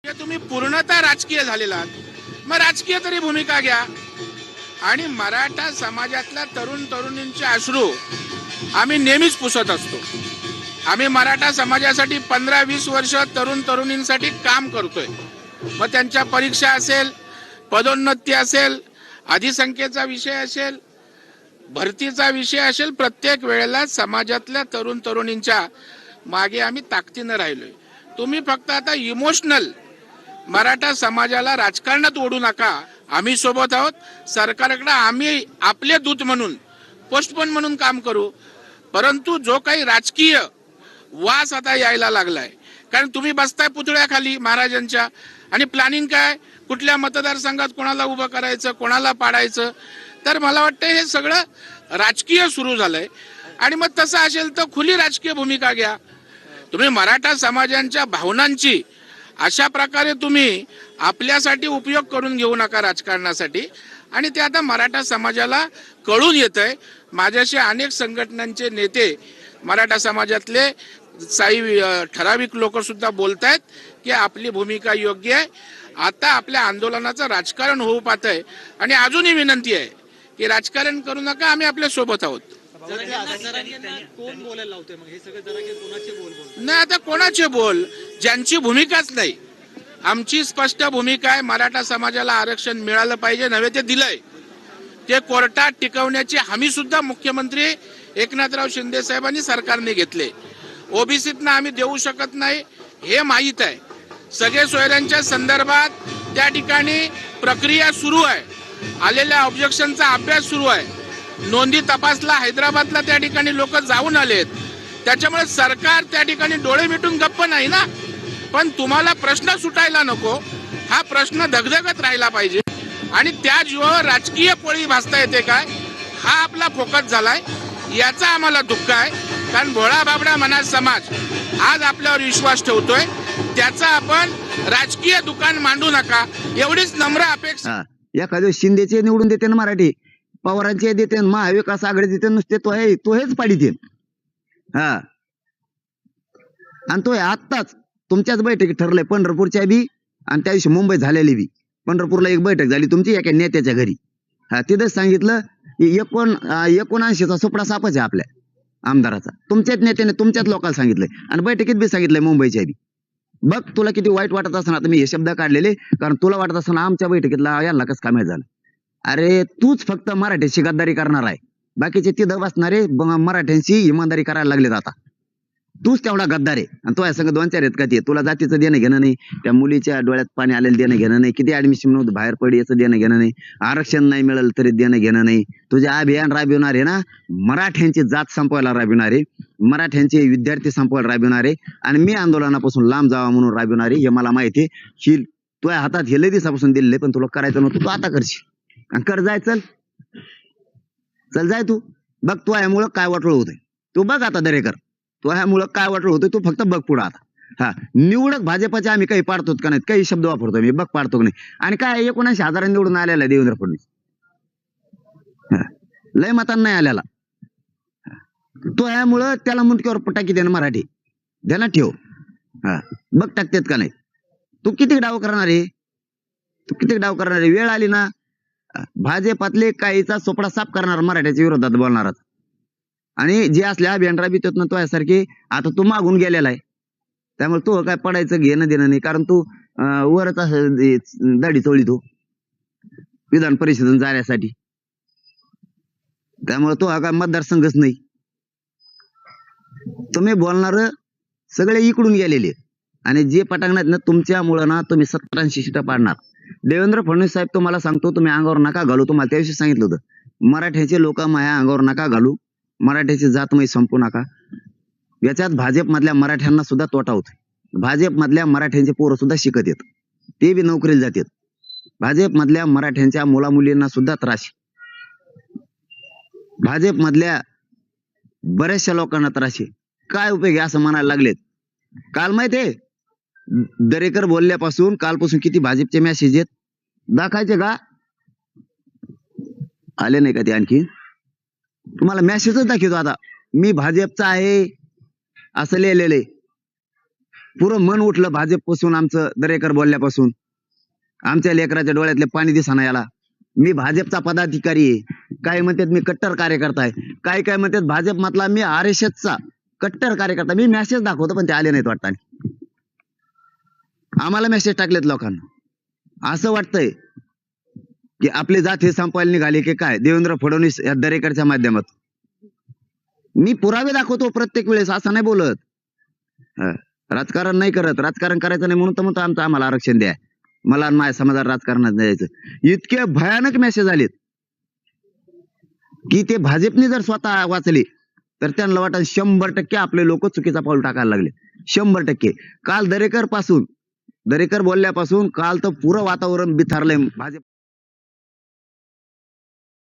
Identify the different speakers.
Speaker 1: तुम्ही पूर्णतः राजकीय झालेला आहात, मग राजकीय तरी भूमिका घ्या. आणि मराठा समाजातल्या तरुण तरुणींचे अश्रू आम्ही नेहमीच पुसत असतो. आम्ही मराठा समाजासाठी 15-20 वर्ष तरुण तरुणींसाठी काम करतोय. मग त्यांच्या परीक्षा असेल, पदोन्नती असेल, अधिसंख्येचा विषय असेल, भरतीचा विषय असेल, प्रत्येक वेळेला समाजातल्या तरुण तरुणींच्या मागे आम्ही ताकदीनं राहिलोय. तुम्ही फक्त आता इमोशनल मराठा समाजाला राजकारणात ओढू नका. आम्ही सोबत आहोत. सरकारकडे आम्ही आपले दूत म्हणून, पोस्टमन म्हणून काम करू. परंतु जो काही राजकीय वास आता यायला लागलाय, कारण तुम्ही बसताय पुतळ्याखाली महाराजांच्या, आणि प्लॅनिंग काय, कुठल्या मतदारसंघात कोणाला उभं करायचं, कोणाला पाडायचं. तर मला वाटतं हे सगळं राजकीय सुरू झालंय. आणि मग तसं असेल तर खुली राजकीय भूमिका घ्या. तुम्ही मराठा समाजांच्या भावनांची अशा प्रकारे तुम्ही आपल्यासाठी उपयोग करून घेऊ नका राजकारणासाठी. आणि ते आता मराठा समाजाला कळून येतंय. माझ्याशी अनेक संघटनांचे नेते, मराठा समाजातले ठराविक लोक सुद्धा बोलतायत की आपली भूमिका योग्य आहे. आता आपल्या आंदोलनाचं राजकारण होऊ पाहतंय. आणि अजूनही विनंती आहे की राजकारण करू नका, आम्ही आपल्या सोबत आहोत.
Speaker 2: कोण बोलायला लावतोय मग हे सगळं? कोणाचे बोल
Speaker 1: नाही, आता कोणाचे बोल, ज्यांची भूमिकाच नाही. आमची स्पष्ट भूमिका आहे, मराठा समाजाला आरक्षण मिळालं पाहिजे, नव्हे ते दिलंय. ते कोर्टात टिकवण्याची हमी सुद्धा मुख्यमंत्री एकनाथराव शिंदे साहेबांनी सरकारने घेतले. ओबीसीतनं आम्ही देऊ शकत नाही हे माहीत आहे. सगळे सोयऱ्यांच्या संदर्भात त्या ठिकाणी प्रक्रिया सुरू आहे. आलेल्या ऑब्जेक्शनचा अभ्यास सुरू आहे. नोंदी तपासला, हैदराबादला त्या ठिकाणी लोक जाऊन आलेत. त्याच्यामुळे सरकार त्या ठिकाणी डोळे मिटून गप्प नाही ना. पण तुम्हाला प्रश्न सुटायला नको, हा प्रश्न धगधगत राहिला पाहिजे. आणि त्या जीवावर राजकीय पोळी भासता येते काय, हा आपला फोकस झालाय. याचा आम्हाला दुःख आहे. कारण भोळा बाबडा मनात समाज आज आपल्यावर विश्वास ठेवतोय, त्याचा आपण राजकीय दुकान मांडू नका, एवढीच नम्र अपेक्षा.
Speaker 3: एखाद्या शिंदेचे निवडून देते ना मराठी, पवारांचे देते, महाविकास आघाडी देते, नुसते तो हेच पाडीते. हा, आणि तो आत्ताच तुमच्याच बैठकीत ठरलंय पंढरपूरच्या बी, आणि त्या दिवशी मुंबईत झालेली बी. पंढरपूरला एक बैठक झाली तुमची एका नेत्याच्या घरी. हा, तिथेच सांगितलं की 79चा सुपडा सापच आहे आपल्या आमदाराचा. तुमच्याच नेत्याने तुमच्याच लोकांना सांगितलंय, आणि बैठकीत बी सांगितलंय मुंबईच्या बी. बघ तुला किती वाईट वाटत असणार, तुम्ही हे शब्द काढलेले, कारण तुला वाटत असताना आमच्या बैठकीतला यांना कसं काय झालं. अरे तूच फक्त मराठ्याची गद्दारी करणार आहे, बाकीचे तिथं बसणारे मराठ्यांची इमानदारी करायला लागलेत. आता तूच तेवढा गद्दार आहे. आणि तो या संग 2-4 आहेत का ते, तुला जातीचं देणं घेणं नाही, त्या मुलीच्या डोळ्यात पाणी आलेलं देणं घेणं नाही, किती ऍडमिशन बाहेर पडी याचं देणं घेणं नाही, आरक्षण नाही मिळालं तरी देणं घेणं नाही. तुझे अभियान राबविणारे ना, मराठ्यांची जात संपवायला राबविणारे, मराठ्यांचे विद्यार्थी संपवायला राबविणारे, आणि मी आंदोलनापासून लांब जावा म्हणून राबविणारे, हे मला माहिती आहे. तुझ्या हातात हे लय दिवसापासून दिले, पण तुला करायचं नव्हतं, तू आता करशील. आणि कर, जाय, चल जाय तू. बघ तो ह्यामुळं काय वाटलं होतंय, तू बघ आता दरेकर, तो ह्यामुळं काय वाटलं होतं, तू फक्त बघ पुढं आता. हा, निवडक भाजपचे आम्ही काही पाडतो का नाही, काही शब्द वापरतो मी, बघ पाडतो का नाही. आणि काय 79,000 निवडून आलेला देवेंद्र फडणवीस, लय मतांना नाही आलेला. तो ह्यामुळं त्याला मुंडक्यावर टाकी देणं मराठी ध्यानात ठेव. हा, बघ टाकतेत का नाही. तू किती डाव करणार आहे, वेळ आली ना भाजपातले काहीचा सोपडा साफ करणार, मराठ्याच्या विरोधात बोलणार. आणि जे असले अभियान राबवित ना तो यासारखे, आता तू मागून गेलेला आहे, त्यामुळे तो काय पडायचं घेणं देणं नाही. कारण तू वरच दाढी चोळी तो विधान परिषदेतून जाण्यासाठी, त्यामुळे तो हा काय मतदारसंघच नाही. तुम्ही बोलणार सगळे इकडून गेलेले, आणि जे पटांगणात ना तुमच्यामुळं ना तुम्ही 70-80 सीटा पाडणार. देवेंद्र फडणवीस साहेब, तुम्हाला सांगतो, तुम्ही अंगावर नका घालू. तुम्हाला त्याविषयी सांगितलं होतं, मराठ्याचे लोक माया अंगावर नका घालू, मराठ्याची जातमय संपू नका. याच्यात भाजप मधल्या मराठ्यांना सुद्धा तोटा होतोय. भाजप मधल्या मराठ्यांचे पोरं सुद्धा शिकत येत, ते बी नोकरीला जातात. भाजप मधल्या मराठ्यांच्या मुलामुलींना सुद्धा त्रास, भाजप मधल्या बऱ्याचशा लोकांना त्रास आहे. काय उपयोग आहे असं म्हणायला लागलेत. काल माहितीये दरेकर बोलल्यापासून कालपासून किती भाजपचे मेसेज आहेत, दाखायचे का? आले नाही का ते आणखी? तुम्हाला मेसेजच दाखवतो आता, मी भाजपचा आहे असं लिहिलेलं आहे. पुरं मन उठलं भाजपपासून, आमचं दरेकर बोलल्यापासून. आमच्या लेकराच्या डोळ्यातले पाणी दिसाना याला. मी भाजपचा पदाधिकारी आहे, काय म्हणतात मी कट्टर कार्यकर्ता आहे, काय म्हणतात भाजप मधला मी RSSचा कट्टर कार्यकर्ता. मी मेसेज दाखवतो पण ते आले नाहीत वाटतं. आम्हाला मेसेज टाकलेत लोकांना. असं वाटतंय की आपली जात हे संपवायला निघाली की काय देवेंद्र फडणवीस या दरेकरच्या माध्यमातून. मी पुरावे दाखवतो प्रत्येक वेळेस, असं नाही बोलत. राजकारण नाही करत, राजकारण करायचं नाही म्हणून तर म्हणतो आमचं आम्हाला आरक्षण द्या, मला आणि माझ्या समाजाला राजकारणात द्यायचं. इतके भयानक मेसेज आलेत की ते भाजपने जर स्वतः वाचले तर त्यांना वाटत 100% आपले लोक चुकीचा पाऊल टाकायला लागले. 100%. काल दरेकर बोलल्यापासून काल तर पुरं वातावरण बिथारलंय भाजप